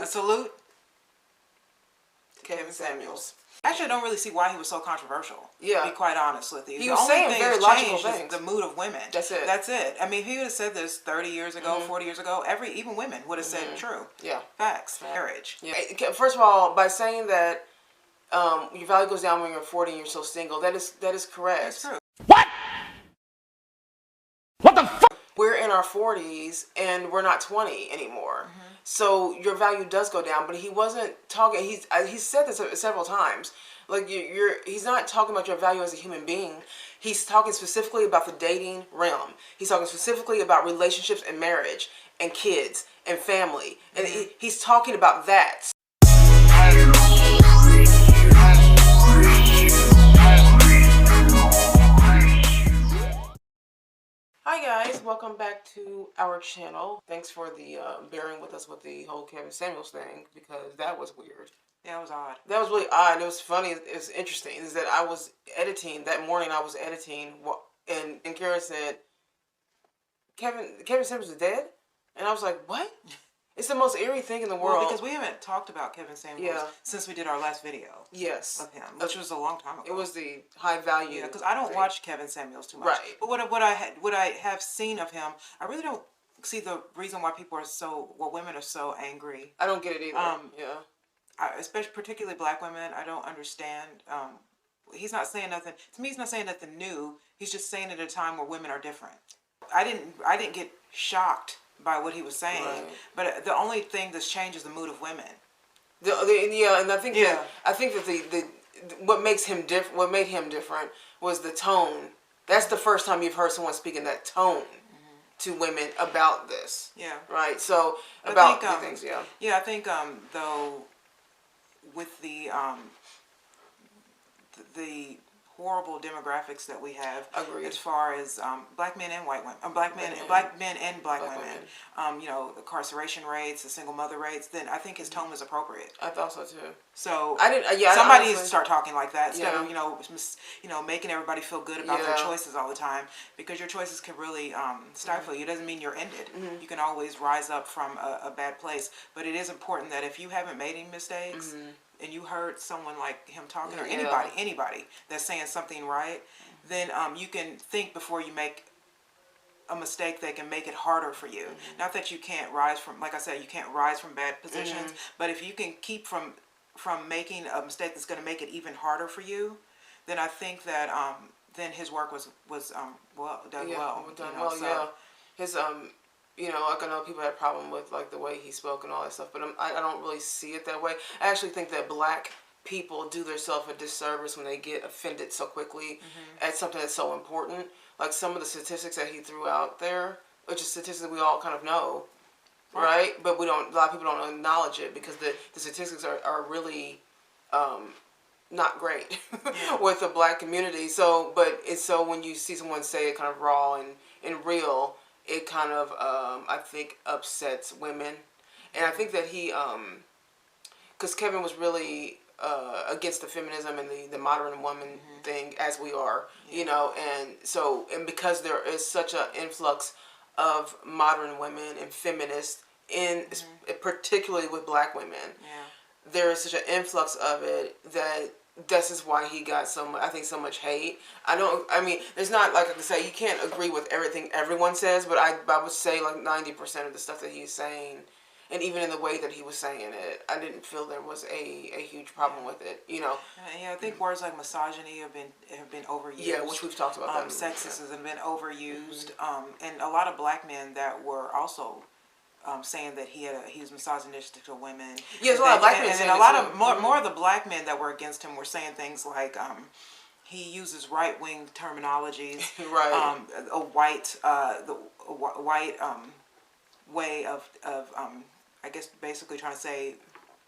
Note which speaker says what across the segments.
Speaker 1: A salute to Kevin Samuels. Actually, I don't really see why he was so controversial. Yeah. To be quite honest with you.
Speaker 2: He was saying very logical things.
Speaker 1: The mood of women.
Speaker 2: That's it.
Speaker 1: That's it. I mean, if he would have said this 30 years ago, 40 years ago, even women would have said true.
Speaker 2: Yeah.
Speaker 1: Facts. Marriage.
Speaker 2: Yeah. First of all, by saying that your value goes down when you're 40 and you're still single, that is correct.
Speaker 1: That's true.
Speaker 3: What? What the fuck?
Speaker 2: We're in our 40s and we're not 20 anymore. So your value does go down, but he wasn't talking, he's said this several times. Like he's not talking about your value as a human being. He's talking specifically about the dating realm. He's talking specifically about relationships and marriage and kids and family. And he's talking about that. Hi guys, welcome back to our channel. Thanks for the bearing with us with the whole Kevin Samuels thing, because that was weird.
Speaker 1: Yeah, it was odd.
Speaker 2: That was really odd. It was funny. It was interesting. Is that I was editing that morning. I was editing, and Kara said, "Kevin Samuels is dead," and I was like, "What?" It's the most eerie thing in the world.
Speaker 1: Well, because we haven't talked about Kevin Samuels since we did our last video.
Speaker 2: Yes.
Speaker 1: Of him, which was a long time ago.
Speaker 2: It was the high value.
Speaker 1: Yeah, because I don't watch Kevin Samuels too much.
Speaker 2: Right.
Speaker 1: But what I have seen of him, I really don't see the reason why women are so angry.
Speaker 2: I don't get it either.
Speaker 1: Especially particularly black women, I don't understand. He's not saying nothing. To me, he's not saying nothing new. He's just saying it at a time where women are different. I didn't get shocked by what he was saying, but the only thing that's changed is the mood of women.
Speaker 2: And I think that what made him different was the tone. That's the first time you've heard someone speak in that tone to women about this. Yeah. Right. So about things. Yeah.
Speaker 1: Yeah, I think though, with the horrible demographics that we have, as far as black men and white women, black men and black women, you know, the incarceration rates, the single mother rates, then I think his tone was appropriate.
Speaker 2: I thought so too.
Speaker 1: So
Speaker 2: somebody
Speaker 1: honestly needs to start talking like that instead of you know making everybody feel good about their choices all the time, because your choices can really stifle you. It doesn't mean you're ended. You can always rise up from a bad place, but it is important that if you haven't made any mistakes, and you heard someone like him talking, or anybody that's saying something right, then you can think before you make a mistake that can make it harder for you. Not that you can't rise from, like I said, you can't rise from bad positions, but if you can keep from making a mistake that's going to make it even harder for you, then I think that then his work was done well.
Speaker 2: His you know, like I know people had a problem with like the way he spoke and all that stuff, but I don't really see it that way. I actually think that black people do themselves a disservice when they get offended so quickly at something that's so important. Like some of the statistics that he threw out there, which is statistics we all kind of know, right? But a lot of people don't acknowledge it because the statistics are really not great with the black community. So when you see someone say it kind of raw and real, it kind of, I think, upsets women. And I think that he, because Kevin was really against the feminism and the modern woman thing, as we are, you know, and because there is such an influx of modern women and feminists, particularly with black women, there is such an influx of it that this is why he got so much hate. I mean, there's not, like I say, you can't agree with everything everyone says, but I would say like 90% of the stuff that he's saying, and even in the way that he was saying it, I didn't feel there was a huge problem with it, you know.
Speaker 1: Yeah, I think words like misogyny have been overused.
Speaker 2: Yeah, which we've talked about that.
Speaker 1: Sexism have been overused, and a lot of black men that were also saying that he was misogynistic to women.
Speaker 2: Yes, a lot of black men.
Speaker 1: And a lot of more of the black men that were against him were saying things like he uses right wing terminologies,
Speaker 2: right?
Speaker 1: A white way of I guess basically trying to say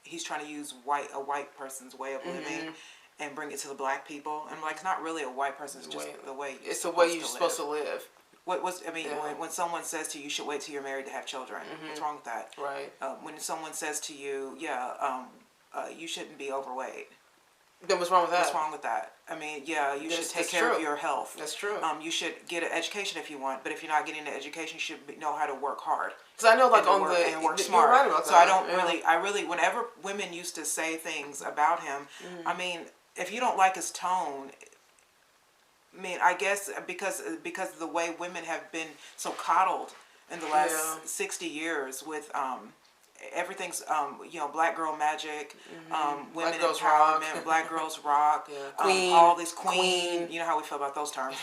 Speaker 1: he's trying to use a white person's way of living and bring it to the black people. And like, it's not really a white person. It's just the way.
Speaker 2: It's the way you're supposed to live.
Speaker 1: When someone says to you, you should wait till you're married to have children. What's wrong with that?
Speaker 2: Right.
Speaker 1: When someone says to you, you shouldn't be overweight.
Speaker 2: Then what's wrong with that?
Speaker 1: What's wrong with that? I mean, yeah, you should take care of your health.
Speaker 2: That's true.
Speaker 1: You should get an education if you want, but if you're not getting an education, you should know how to work hard.
Speaker 2: Because I know, like,
Speaker 1: and work smart.
Speaker 2: You're right about that.
Speaker 1: So I really, whenever women used to say things about him, I mean, if you don't like his tone, I mean, I guess because of the way women have been so coddled in the last 60 years with everything's black girl magic, women empowerment, black girls rock,
Speaker 2: queen,
Speaker 1: all this queen, you know how we feel about those terms,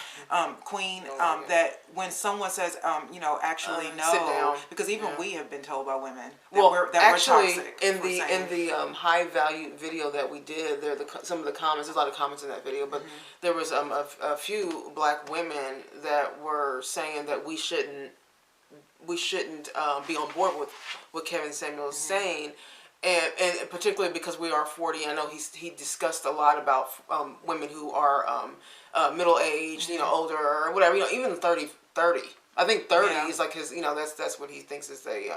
Speaker 1: queen, that when someone says actually no, because even we have been told by women that we're toxic
Speaker 2: in the high value video that we did, there some of the comments, there's a lot of comments in that video, but there was a few black women that were saying that we shouldn't be on board with what Kevin Samuel is saying, and particularly because we are 40. I know he discussed a lot about women who are middle aged, older or whatever, even 30. I think 30 is like his, that's what he thinks is a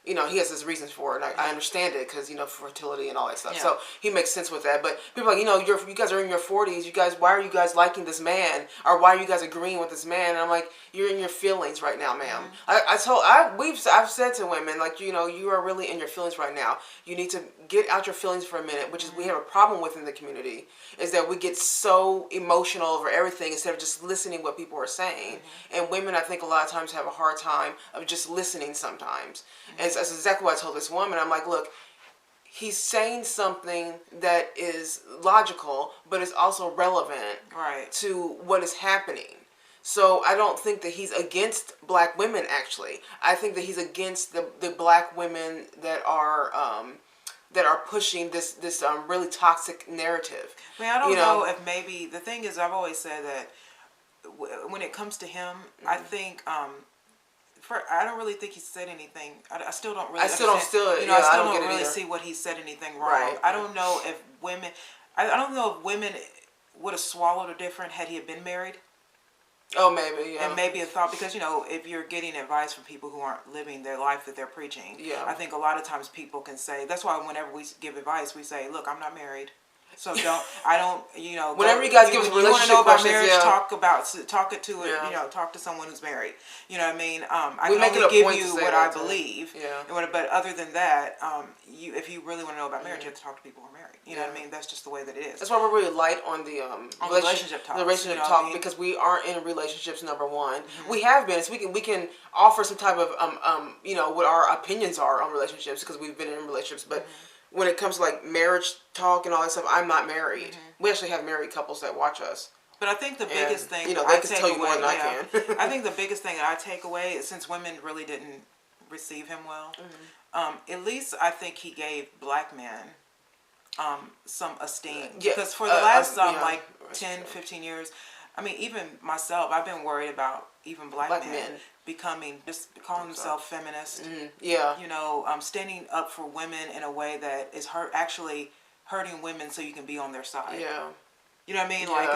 Speaker 2: he has his reasons for it, and I understand it because, fertility and all that stuff. Yeah. So he makes sense with that. But people are like, you guys are in your 40s. You guys, why are you guys liking this man? Or why are you guys agreeing with this man? And I'm like, you're in your feelings right now, ma'am. I've said to women, like, you are really in your feelings right now. You need to get out your feelings for a minute, which is we have a problem with in the community, is that we get so emotional over everything instead of just listening what people are saying. And women, I think, a lot of times have a hard time of just listening sometimes. And that's exactly what I told this woman. I'm like, look, he's saying something that is logical, but is also relevant to what is happening. So I don't think that he's against black women, actually. I think that he's against the black women that are pushing this really toxic narrative.
Speaker 1: I mean, I don't know if maybe, the thing is, I've always said that when it comes to him, I think... I don't really think he said anything. I still don't really. I still don't really see what he said anything wrong. Right. I don't know if women. I don't know if women would have swallowed it different had he had been married.
Speaker 2: Oh, maybe, yeah.
Speaker 1: And maybe a thought, because if you're getting advice from people who aren't living their life that they're preaching, I think a lot of times people can say. That's why whenever we give advice, we say, "Look, I'm not married." So whenever
Speaker 2: you guys give us relationship
Speaker 1: you want to know about
Speaker 2: questions,
Speaker 1: marriage, talk to someone who's married. You know what I mean? I
Speaker 2: can
Speaker 1: only give you what I believe.
Speaker 2: Yeah.
Speaker 1: But other than that, if you really want to know about marriage, you have to talk to people who are married. You know what I mean? That's just the way that it is.
Speaker 2: That's why we're really light on the
Speaker 1: relationship talk.
Speaker 2: The relationship talk, because we aren't in relationships. Number one, we have been, so we can offer some type of what our opinions are on relationships because we've been in relationships, but. When it comes to like marriage talk and all that stuff, I'm not married. We actually have married couples that watch us.
Speaker 1: But I think the biggest thing
Speaker 2: they can tell you more than I can.
Speaker 1: I think the biggest thing that I take away is, since women really didn't receive him well, at least I think he gave black men some esteem. Because for the last 10, 15 years, I mean, even myself, I've been worried about even black men becoming, just calling themselves feminist. Standing up for women in a way that is actually hurting women so you can be on their side. Yeah. You know what I mean? Like,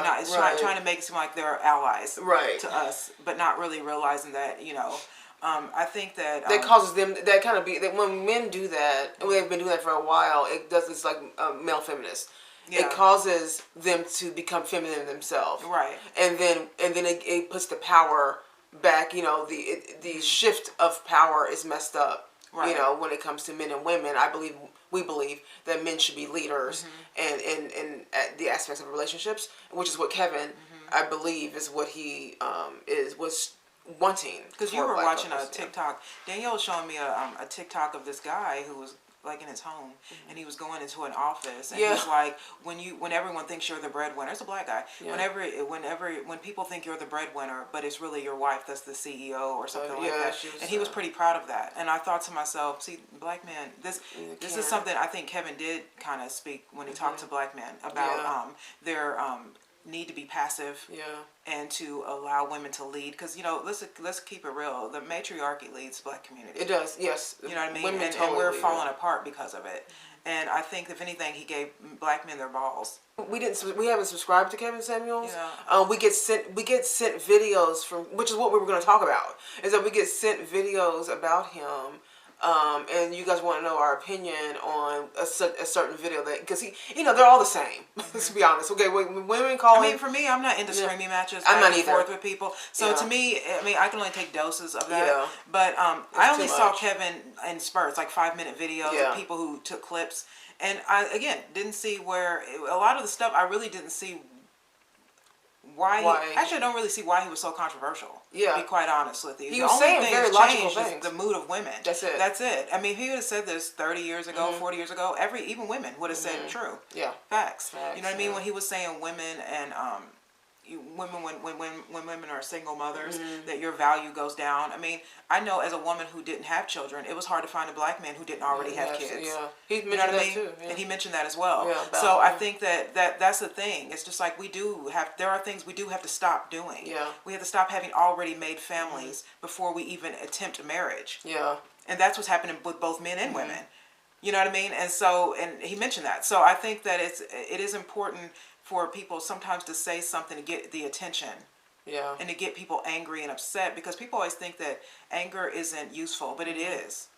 Speaker 1: trying to make it seem like they're allies to us, but not really realizing that, I think that...
Speaker 2: that causes them, that kind of that when men do that, and they've been doing that for a while, it's like male feminists. Yeah. It causes them to become feminine themselves. Right. And then it puts the power back, the shift of power is messed up. Right. When it comes to men and women, we believe that men should be leaders and the aspects of relationships, which is what Kevin, I believe, is what he was wanting.
Speaker 1: Because you were watching a TikTok. Danielle was showing me a TikTok of this guy who was like in his home, and he was going into an office, and he's like, when everyone thinks you're the breadwinner, it's a black guy. When people think you're the breadwinner, but it's really your wife that's the CEO or something like that. And he was pretty proud of that. And I thought to myself, see, black men, this is something I think Kevin did kind of speak when he talked to black men about their need to be passive and to allow women to lead, because let's keep it real, the matriarchy leads the black community.
Speaker 2: It does, yes.
Speaker 1: You know what I mean? And we're falling apart because of it. And I think, if anything, he gave black men their balls.
Speaker 2: We haven't subscribed to Kevin Samuels. We get sent videos from, which is what we were going to talk about, is that we get sent videos about him and you guys want to know our opinion on a certain video that, because they're all the same. Let's be honest. Okay, when women call,
Speaker 1: I mean, for me, I'm not into screaming matches
Speaker 2: I'm
Speaker 1: back
Speaker 2: not
Speaker 1: and
Speaker 2: either.
Speaker 1: forth with people. So to me, I mean, I can only take doses of that.
Speaker 2: Yeah.
Speaker 1: But I only
Speaker 2: too
Speaker 1: saw
Speaker 2: much.
Speaker 1: Kevin in spurts, like 5-minute videos of people who took clips, and I again didn't see where a lot of the stuff. I really didn't see why. Actually, I don't really see why he was so controversial.
Speaker 2: Yeah.
Speaker 1: To be quite honest with you.
Speaker 2: He was saying very logical things.
Speaker 1: The mood of women.
Speaker 2: That's it.
Speaker 1: That's it. I mean, if he would have said this 30 years ago, 40 years ago, even women would have said true.
Speaker 2: Yeah.
Speaker 1: Facts. You know what I mean? When he was saying women and women when women are single mothers, that your value goes down. I mean, I know as a woman who didn't have children, it was hard to find a black man who didn't already have kids.
Speaker 2: Yeah, he mentioned
Speaker 1: that
Speaker 2: too. Yeah.
Speaker 1: And he mentioned that as well.
Speaker 2: Yeah,
Speaker 1: so I think that's the thing. It's just like there are things we do have to stop doing.
Speaker 2: Yeah.
Speaker 1: We have to stop having already made families before we even attempt marriage.
Speaker 2: Yeah.
Speaker 1: And that's what's happening with both men and women. You know what I mean? And so, and he mentioned that. So I think that it is important for people sometimes to say something to get the attention.
Speaker 2: Yeah.
Speaker 1: And to get people angry and upset, because people always think that anger isn't useful, but it is.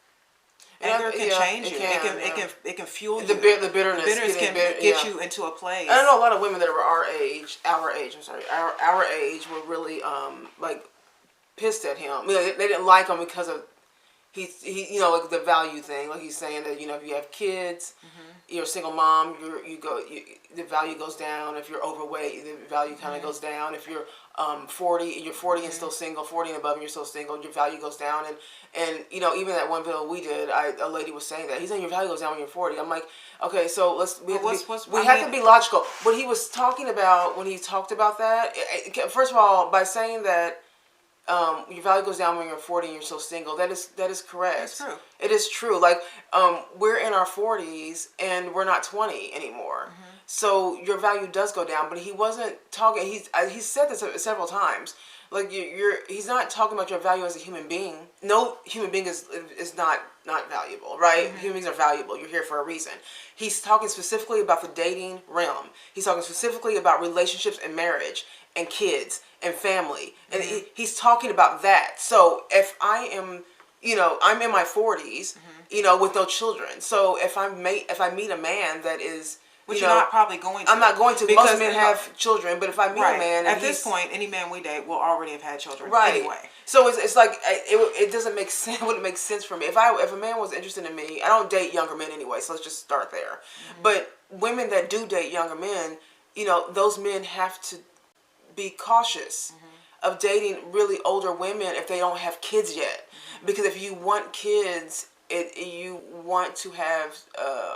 Speaker 1: Anger can change you. It can fuel you.
Speaker 2: The bitterness.
Speaker 1: Can get you into a place.
Speaker 2: I know a lot of women that were our age, were really like pissed at him. They didn't like him because of he like the value thing. Like he's saying that if you have kids, you're a single mom, the value goes down. If you're overweight, the value kind of goes down. If you're 40 and still single, 40 and above and you're still single, your value goes down. And even that one video we did, a lady was saying that. He's saying your value goes down when you're 40. I'm like, okay, so we have to be logical. What he was talking about when he talked about that, first of all, by saying that your value goes down when you're 40 and you're still single, that is correct.
Speaker 1: That's true.
Speaker 2: It is true. Like we're in our 40s and we're not 20 anymore. So your value does go down, but he wasn't talking. He's said this several times. Like he's not talking about your value as a human being. No human being is not valuable, right? Human beings are valuable. You're here for a reason. He's talking specifically about the dating realm. He's talking specifically about relationships and marriage and kids and family, and he's talking about that. So if I am, I'm in my 40s, with no children. So if I meet a man that is,
Speaker 1: which you're not probably going to.
Speaker 2: I'm not going to. Because most men have children, but if I meet a man,
Speaker 1: at this point, any man we date will already have had children anyway.
Speaker 2: So it's like it doesn't make sense. Wouldn't make sense for me if a man was interested in me. I don't date younger men anyway, so let's just start there. But women that do date younger men, those men have to be cautious of dating really older women if they don't have kids yet, because if you want kids, you want to have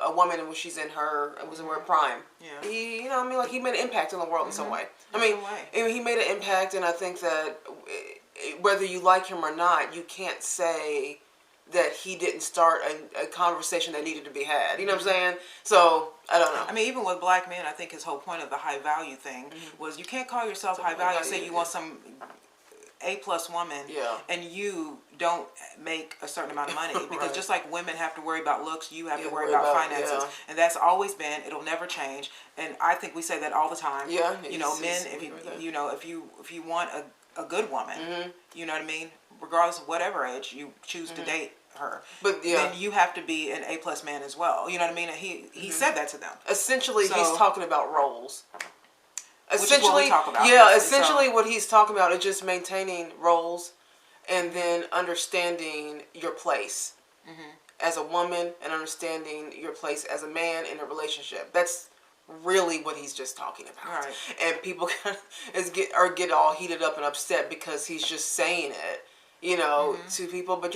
Speaker 2: a woman when she's in her prime. Yeah. He made an impact on the world in some way. He made an impact, and I think that whether you like him or not, you can't say that he didn't start a conversation that needed to be had. You know what I'm saying? So I don't know.
Speaker 1: I mean, even with black men, I think his whole point of the high value thing was you can't call yourself high value and say you want some A+ woman, and you don't make a certain amount of money, because just like women have to worry about looks, you have to worry about finances, and that's always been. It'll never change, and I think we say that all the time.
Speaker 2: Yeah,
Speaker 1: men, if you want a good woman, you know what I mean. Regardless of whatever age you choose to date her, but then you have to be an A+ man as well. You know what I mean. And he said that to them.
Speaker 2: Essentially, he's talking about roles.
Speaker 1: Essentially,
Speaker 2: what he's talking about is just maintaining roles, and then understanding your place as a woman, and understanding your place as a man in a relationship. That's really what he's just talking about. Right. And people get all heated up and upset because he's just saying it, to people. But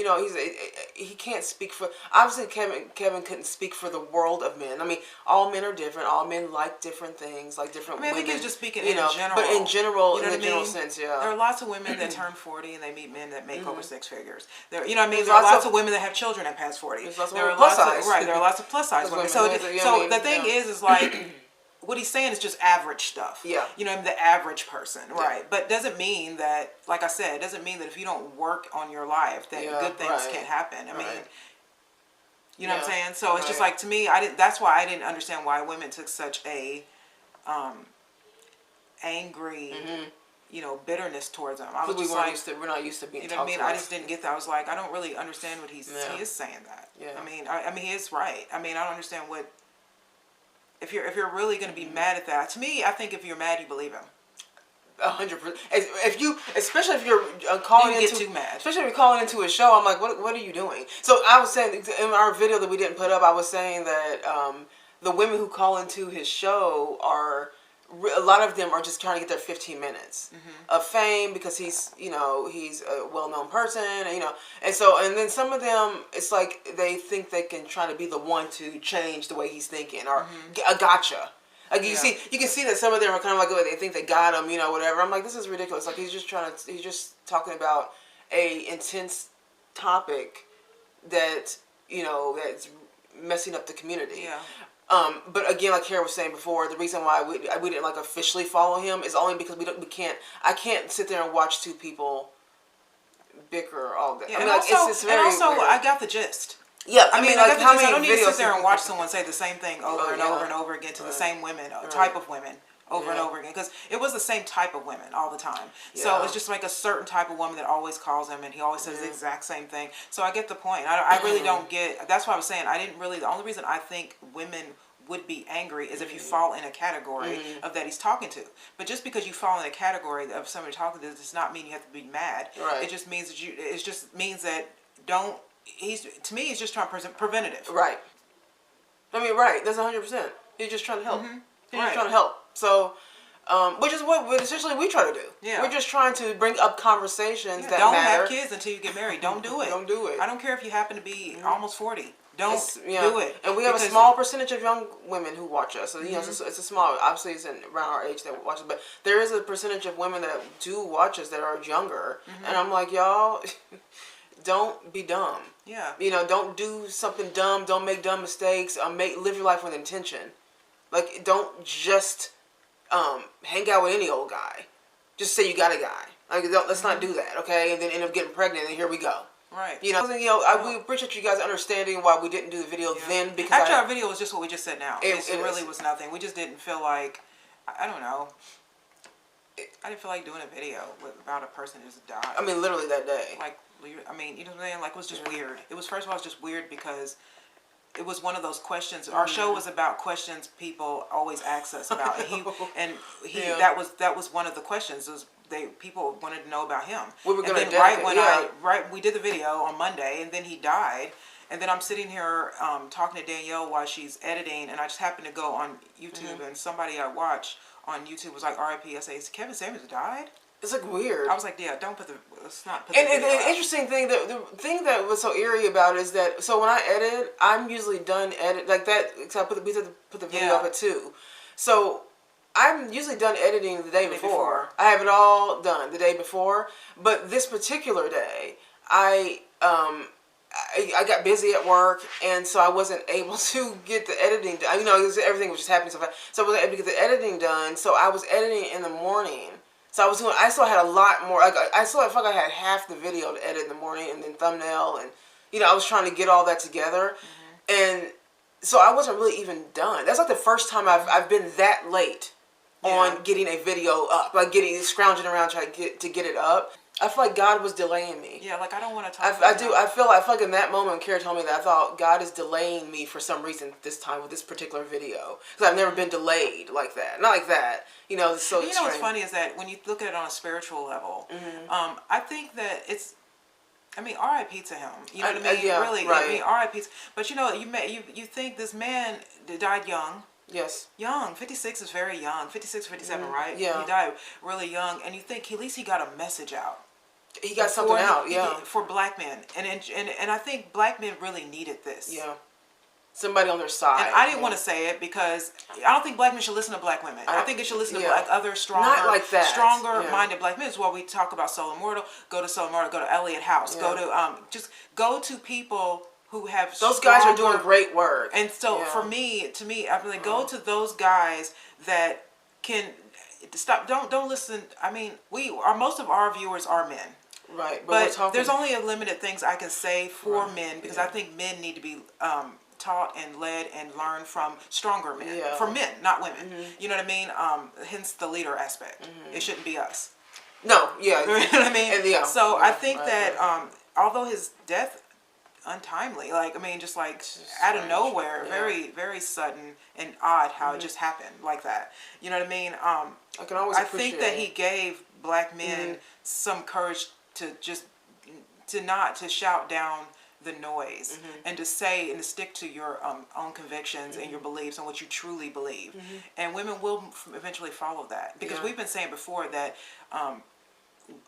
Speaker 2: he can't speak for. Obviously, Kevin couldn't speak for the world of men. I mean, all men are different. All men like different things, like different women.
Speaker 1: I think he's just speaking in general.
Speaker 2: But in general, in the general sense,
Speaker 1: there are lots of women that turn 40 and they meet men that make over 6 figures. There are lots of women that have children at past 40.
Speaker 2: There are lots
Speaker 1: of plus size women. So the thing is like. What he's saying is just average stuff. Yeah. The average person, right? But doesn't mean that, like I said, it doesn't mean that if you don't work on your life that good things can't happen. I mean, you know what I'm saying? So it's just like, to me, that's why I didn't understand why women took such a angry bitterness towards him. I was
Speaker 2: we
Speaker 1: just
Speaker 2: weren't
Speaker 1: like,
Speaker 2: used to, we're not used to being
Speaker 1: you know what I
Speaker 2: talked
Speaker 1: mean?
Speaker 2: to.
Speaker 1: I just didn't get that. I was like, I don't really understand what he is saying that.
Speaker 2: Yeah.
Speaker 1: I mean, he is right. I mean, I don't understand what, if you're really going to be mad at that. To me, I think if you're mad, you believe him.
Speaker 2: 100%. If you, especially if you're calling
Speaker 1: you
Speaker 2: into,
Speaker 1: get too mad.
Speaker 2: especially if you're calling into a show, I'm like, what are you doing? So I was saying in our video that we didn't put up, I was saying that the women who call into his show a lot of them are just trying to get their 15 minutes of fame because he's a well-known person, and then some of them, it's like they think they can try to be the one to change the way he's thinking or a gotcha. Like you can see that some of them are kind of like, oh, they think they got him, whatever. I'm like, this is ridiculous. Like he's just talking about a intense topic that that's messing up the community.
Speaker 1: Yeah.
Speaker 2: But again, like Kara was saying before, the reason why we didn't like officially follow him is only because I can't sit there and watch two people bicker all day.
Speaker 1: Yeah,
Speaker 2: I mean, it's very weird.
Speaker 1: I got the gist.
Speaker 2: Yeah,
Speaker 1: I mean,
Speaker 2: like how many
Speaker 1: I don't need to
Speaker 2: videos
Speaker 1: sit there and watch someone say the same thing over and over again to the same women, type of women, over and over again, because it was the same type of women all the time. So it's just like a certain type of woman that always calls him, and he always says the exact same thing. So I get the point. I really don't get. That's why I was saying the only reason I think women would be angry is if you fall in a category of that he's talking to. But just because you fall in a category of somebody talking to, does not mean you have to be mad.
Speaker 2: Right.
Speaker 1: It just means that it just means that don't. To me, he's just trying to present preventative.
Speaker 2: Right. I mean, right. That's 100%. He's just trying to help. He's just trying to help. So, which is what essentially we try to do. Yeah. We're just trying to bring up conversations that
Speaker 1: don't
Speaker 2: matter.
Speaker 1: Have kids until you get married. Don't do it.
Speaker 2: Don't do it.
Speaker 1: I don't care if you happen to be almost 40. Don't do it.
Speaker 2: And we have a small percentage of young women who watch us. So, it's a small, obviously it's around our age that watch us, but there is a percentage of women that do watch us that are younger. And I'm like, y'all, don't be dumb.
Speaker 1: Yeah.
Speaker 2: Don't do something dumb. Don't make dumb mistakes. Live your life with intention. Like, don't just hang out with any old guy. Just say you got a guy. Like, let's not do that, okay? And then end up getting pregnant, and here we go.
Speaker 1: Right.
Speaker 2: We appreciate you guys understanding why we didn't do the video then. Because
Speaker 1: actually, our video was just what we just said now. It really was nothing. We just didn't feel like, I don't know. I didn't feel like doing a video about a person who just died.
Speaker 2: I mean, literally that day.
Speaker 1: Like, I mean, you know what I'm saying? Like, it was just weird. It was, first of all, it was just weird because it was one of those questions. Our show was about questions people always ask us about, and he that was one of the questions. People wanted to know about him. We were going to we did the video on Monday, and then he died. And then I'm sitting here talking to Danielle while she's editing, and I just happened to go on YouTube, and somebody I watch on YouTube was like, "R.I.P." I say, "Is Kevin Samuels died?"
Speaker 2: It's like weird.
Speaker 1: I was like, "Yeah, let's not put."
Speaker 2: And the interesting thing, the thing that was so eerie about it is that, so when I edit, I'm usually done like that. So we had to put the video up at 2, so I'm usually done editing the day before. I have it all done the day before, but this particular day, I got busy at work, and so I wasn't able to get the editing done. Everything was just happening so fast, so I wasn't able to get the editing done. So I was editing in the morning. So I still had a lot more. I felt like I had half the video to edit in the morning, and then thumbnail, and I was trying to get all that together, and so I wasn't really even done. That's like the first time I've been that late on getting a video up, like scrounging around trying to get it up. I feel like God was delaying me.
Speaker 1: Yeah, like I don't want to talk.
Speaker 2: I feel like in that moment when Kara told me that, I thought God is delaying me for some reason this time with this particular video, because I've never been delayed like that. Not like that. It's so.
Speaker 1: What's funny is that when you look at it on a spiritual level, I think that it's. I mean, R.I.P. to him. You know what I mean?
Speaker 2: Yeah,
Speaker 1: really.
Speaker 2: Right.
Speaker 1: I mean, R.I.P. But you think this man died young.
Speaker 2: Yes.
Speaker 1: Young. 56 is very young. 56, 57, right?
Speaker 2: Yeah.
Speaker 1: He died really young, and you think at least he got a message out.
Speaker 2: He got something out,
Speaker 1: for black men, and I think black men really needed this.
Speaker 2: Yeah, somebody on their side.
Speaker 1: And I didn't want to say it because I don't think black men should listen to black women. I think they should listen to other stronger,
Speaker 2: not like that,
Speaker 1: stronger-minded black men. It's why we talk about Soul Immortal. Go to Soul Immortal. Go to Elliot House. Go to just go to people who have
Speaker 2: those guys are doing great work.
Speaker 1: And so to me, I'm like, go to those guys that can stop. Don't listen. I mean, most of our viewers are men.
Speaker 2: Right,
Speaker 1: but there's only a limited things I can say for men, because I think men need to be taught and led and learn from stronger men. For men, not women. You know what I mean? Hence the leader aspect. It shouldn't be us.
Speaker 2: No, yeah.
Speaker 1: You know what I mean?
Speaker 2: And yeah.
Speaker 1: So
Speaker 2: Yeah,
Speaker 1: I think that although his death untimely, like, I mean, just like out of nowhere, very, very sudden and odd how it just happened like that. You know what I mean?
Speaker 2: I can always
Speaker 1: I
Speaker 2: appreciate
Speaker 1: think that he gave black men some courage to just to shout down the noise and to say and to stick to your own convictions and your beliefs and what you truly believe. And women will eventually follow that, because we've been saying before that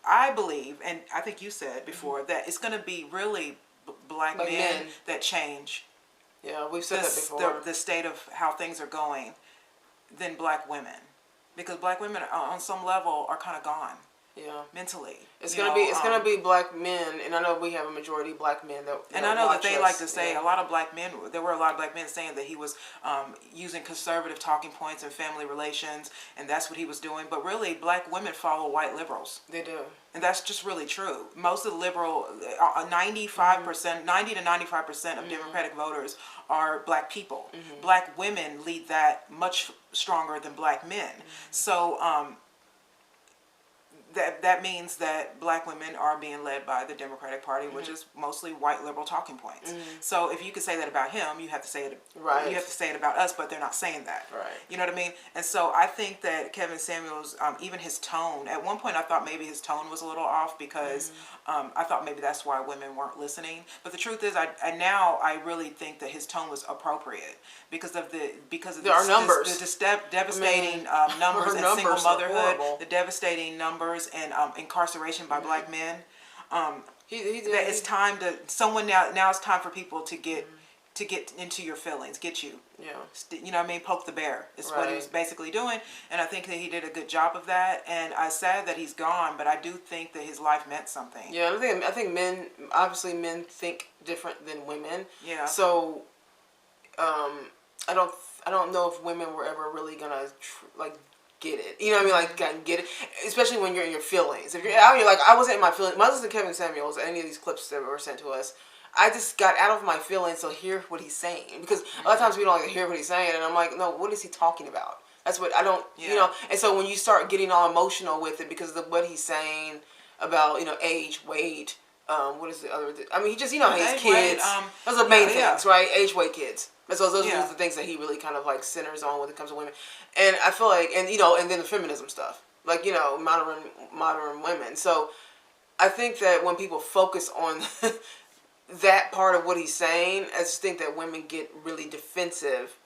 Speaker 1: I believe, and I think you said before, that it's going to be really black
Speaker 2: Like
Speaker 1: men
Speaker 2: men.
Speaker 1: that change
Speaker 2: Yeah, we've said that before.
Speaker 1: the state of how things are going than black women, because black women on some level are kind of gone.
Speaker 2: Yeah,
Speaker 1: mentally.
Speaker 2: It's gonna be black men, and I know we have a majority black men that.
Speaker 1: And I know that they like to say, a lot of black men. There were a lot of black men saying that he was using conservative talking points and family relations, and that's what he was doing. But really, black women follow white liberals.
Speaker 2: They do,
Speaker 1: and that's just really true. Most of the liberal, 95%, 90 to 95% of Democratic voters are black people. Black women lead that much stronger than black men. So. That means that black women are being led by the Democratic Party, which is mostly white liberal talking points. So if you could say that about him, you have to say it.
Speaker 2: Right.
Speaker 1: You have to say it about us, but they're not saying that.
Speaker 2: Right.
Speaker 1: You know what I mean? And so I think that Kevin Samuels, even his tone. At one point, I thought maybe his tone was a little off because I thought maybe that's why women weren't listening. But the truth is, I really think that his tone was appropriate because of the
Speaker 2: numbers,
Speaker 1: the devastating numbers and single motherhood, the devastating numbers. And incarceration by black men. It's time to now it's time for people to get into your feelings, get you.
Speaker 2: Yeah.
Speaker 1: You know what I mean? Poke the bear is what he was basically doing, and I think that he did a good job of that. And I'm sad that he's gone, but I do think that his life meant something.
Speaker 2: Yeah, I think men think different than women.
Speaker 1: Yeah.
Speaker 2: So, I don't know if women were ever really gonna get it. You know what I mean? Like, get it. Especially when you're in your feelings. If you're out here, like, I wasn't in my feelings. When I listened to Kevin Samuels, any of these clips that were sent to us, I just got out of my feelings to hear what he's saying. Because a lot of times we don't hear what he's saying, and I'm like, no, what is he talking about? That's what I don't, you know. And so when you start getting all emotional with it because of what he's saying about, age, weight, what is the other? I mean, he just, his kids. Those are the main things, right? Age, weight, kids. So those are the things that he really kind of centers on when it comes to women. And I feel like, and then the feminism stuff, like, modern women. So I think that when people focus on that part of what he's saying, I just think that women get really defensive,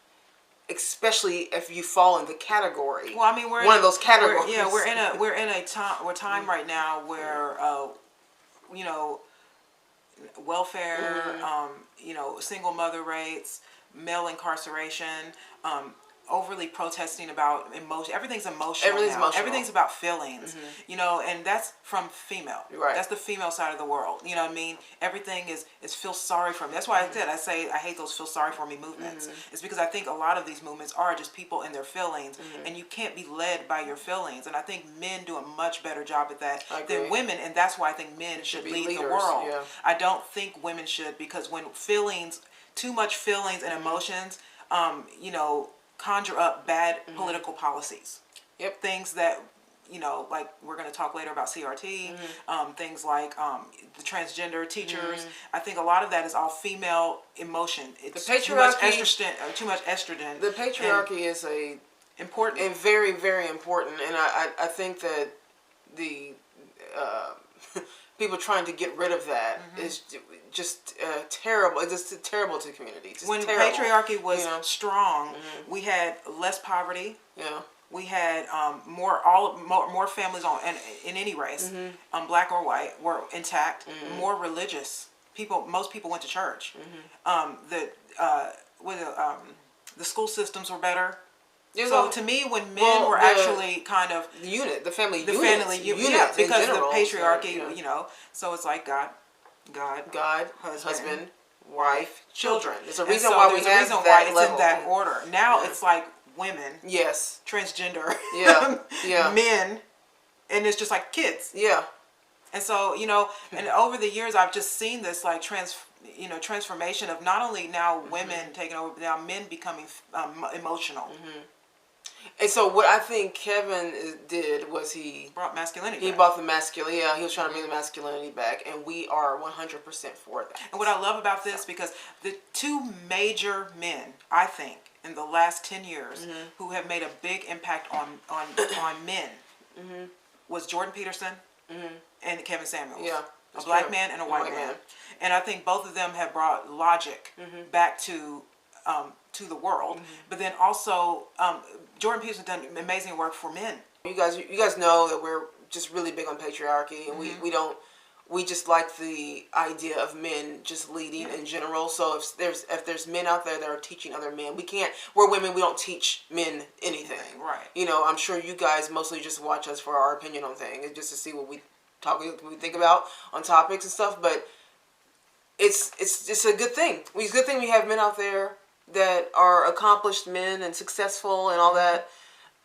Speaker 2: especially if you fall in the category.
Speaker 1: Well, I mean, we're
Speaker 2: one of those categories.
Speaker 1: We're in a time right now where welfare, single mother rates, male incarceration, overly protesting about emotion. Everything's emotional now. Everything's about feelings, and that's from female.
Speaker 2: Right.
Speaker 1: That's the female side of the world. You know what I mean? Everything is feel sorry for me. That's why I say I hate those feel sorry for me movements. It's because I think a lot of these movements are just people in their feelings, and you can't be led by your feelings. And I think men do a much better job at that than women, and that's why I think men should lead the world. Yeah. I don't think women should, because when too much feelings and emotions, conjure up bad political policies.
Speaker 2: Yep.
Speaker 1: Things that, like we're going to talk later about CRT, things like the transgender teachers. I think a lot of that is all female emotion. It's too much estrogen.
Speaker 2: The patriarchy is important and very, very important. And I think that the people trying to get rid of that is just terrible. It's just terrible to the community.
Speaker 1: When patriarchy was strong, we had less poverty.
Speaker 2: Yeah.
Speaker 1: We had more families in any race, black or white, were intact. More religious people. Most people went to church. The school systems were better. So to me, when men were actually kind of
Speaker 2: the family unit,
Speaker 1: because of the patriarchy, so it's like God,
Speaker 2: husband, wife, children. There's a reason
Speaker 1: why
Speaker 2: we have that
Speaker 1: it's in that order. Now it's like women, transgender, men, and it's just like kids.
Speaker 2: Yeah.
Speaker 1: And so, and over the years, I've just seen this like transformation of not only now women taking over, but now men becoming emotional.
Speaker 2: And so what I think Kevin did was he
Speaker 1: brought masculinity.
Speaker 2: He brought the masculinity. Yeah, he was trying to bring the masculinity back, and we are 100% for that.
Speaker 1: And what I love about this, because the two major men, I think, in the last 10 years, who have made a big impact on men, was Jordan Peterson and Kevin Samuels.
Speaker 2: Yeah,
Speaker 1: a black man and a white man. And I think both of them have brought logic back to the world. But then also, Jordan Peterson done amazing work for men.
Speaker 2: You guys know that we're just really big on patriarchy, and we just like the idea of men just leading in general. So if there's men out there that are teaching other men, we're women, we don't teach men anything.
Speaker 1: Right.
Speaker 2: You know, I'm sure you guys mostly just watch us for our opinion on things, just to see what we think about on topics and stuff. But it's a good thing. It's a good thing we have men out there that are accomplished men and successful and all that,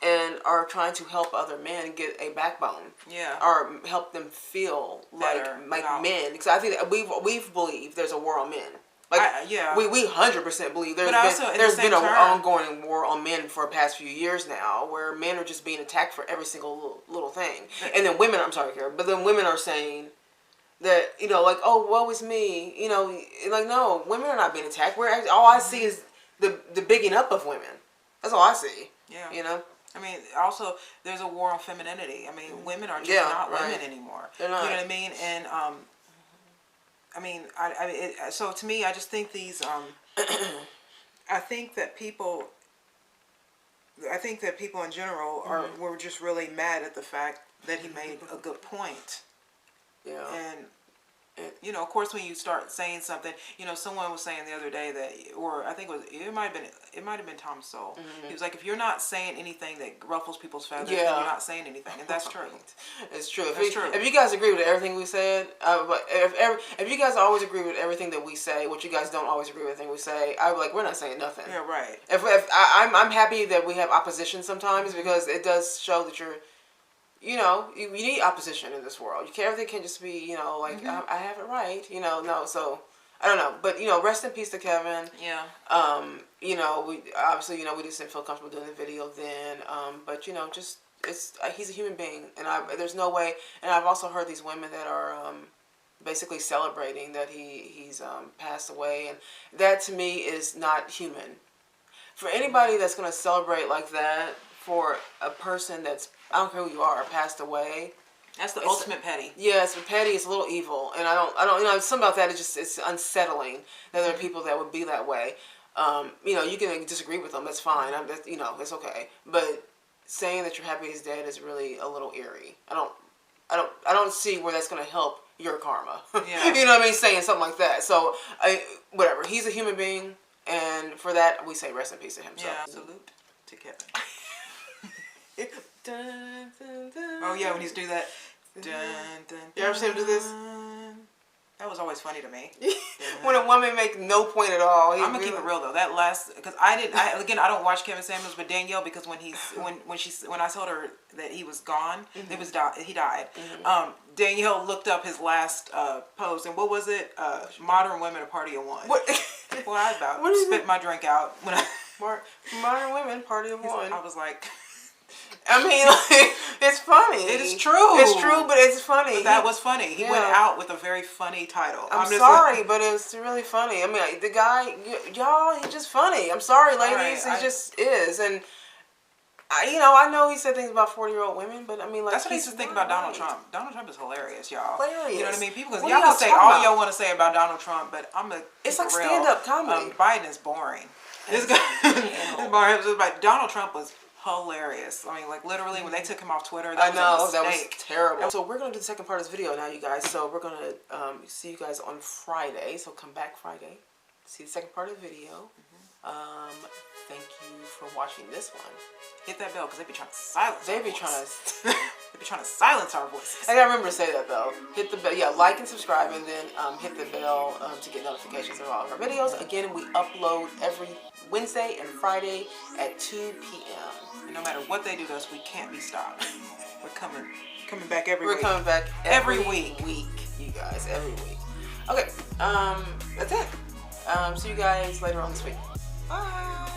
Speaker 2: and are trying to help other men get a backbone. Yeah. Or help them feel like men. Because I think that we've believed there's a war on men. Like, we 100% believe there's been an ongoing war on men for the past few years now, where men are just being attacked for every single little thing. And then women, I'm sorry, Kara, but then women are saying that, you know, like, oh, woe is me. You know, like, no, women are not being attacked. All I see is the bigging up of women. That's all I see. Yeah. You know?
Speaker 1: I mean, also, there's a war on femininity. I mean, women are just not women anymore. They're not. You know what I mean? And, so to me, I just think these, I think that people in general were just really mad at the fact that he made a good point. Yeah. And you know, of course, when you start saying something, you know, someone was saying the other day that, or I think it might have been Tom Sowell. He was like, if you're not saying anything that ruffles people's feathers, then you're not saying anything, and that's true.
Speaker 2: It's true. If you guys agree with everything we said, but if you guys always agree with everything that we say, what you guys don't always agree with everything we say, I would like, we're not saying nothing.
Speaker 1: Yeah, right.
Speaker 2: I'm happy that we have opposition sometimes, because it does show that you're. You know, you need opposition in this world. Everything can't just be, you know, like, I have it right. You know, no, so, I don't know. But, you know, rest in peace to Kevin. Yeah. You know, we just didn't feel comfortable doing the video then. But, you know, just, he's a human being. And there's no way, and I've also heard these women that are basically celebrating that he's passed away. And that, to me, is not human. For anybody that's going to celebrate like that, for a person that's, I don't care who you are, passed away.
Speaker 1: That's the ultimate petty.
Speaker 2: Yeah, it's petty. It's a little evil, and I don't. You know, something about that is it's unsettling that there are people that would be that way. You know, you can disagree with them. That's fine. You know, it's okay. But saying that you're happy he's dead is really a little eerie. I don't see where that's going to help your karma. Yeah. You know what I mean? Saying something like that. So, whatever. He's a human being, and for that we say rest in peace to him.
Speaker 1: Yeah.
Speaker 2: So.
Speaker 1: Salute to Kevin. Dun, dun, dun. Oh yeah, when he's do that. Dun, dun,
Speaker 2: you ever see him do this?
Speaker 1: That was always funny to me.
Speaker 2: When a woman make no point at all.
Speaker 1: I'm gonna keep it real though. That last, because I don't watch Kevin Samuels, but Danielle, because when I told her that he was gone, he died. Danielle looked up his last post, and what was it? Modern Women, a Party of One. What? Well, I about spit my drink out when
Speaker 2: Modern Women, Party of One.
Speaker 1: I was like.
Speaker 2: I mean, like, it's funny.
Speaker 1: It is true.
Speaker 2: It's true, but it's funny.
Speaker 1: But that was funny. He went out with a very funny title.
Speaker 2: I'm sorry, but it was really funny. I mean, like, the guy, y'all, he's just funny. I'm sorry, ladies. He just is. And, I know he said things about 40-year-old women, but I mean, like.
Speaker 1: That's what he used to think about Donald Trump. Donald Trump is hilarious, y'all.
Speaker 2: Hilarious.
Speaker 1: You know what I mean? People, y'all can say all y'all want to say about Donald Trump, but
Speaker 2: it's like stand-up comedy.
Speaker 1: Biden is boring. This guy is boring. Donald Trump was hilarious. I mean, like, literally, when they took him off Twitter, that was
Speaker 2: terrible. So we're going to do the second part of this video now, you guys. So we're going to see you guys on Friday. So come back Friday, see the second part of the video. Thank you for watching this one.
Speaker 1: Hit that bell, because they be trying to silence
Speaker 2: They be trying to silence
Speaker 1: our voices.
Speaker 2: I gotta remember to say that, though. Hit the bell. Yeah, like and subscribe, and then hit the bell to get notifications of all of our videos. Again, we upload every Wednesday and Friday at 2 p.m.
Speaker 1: And no matter what they do to us, we can't be stopped. We're coming back every week.
Speaker 2: We're coming back
Speaker 1: every week,
Speaker 2: you guys, every week. Okay, that's it. See you guys later on this week. Bye.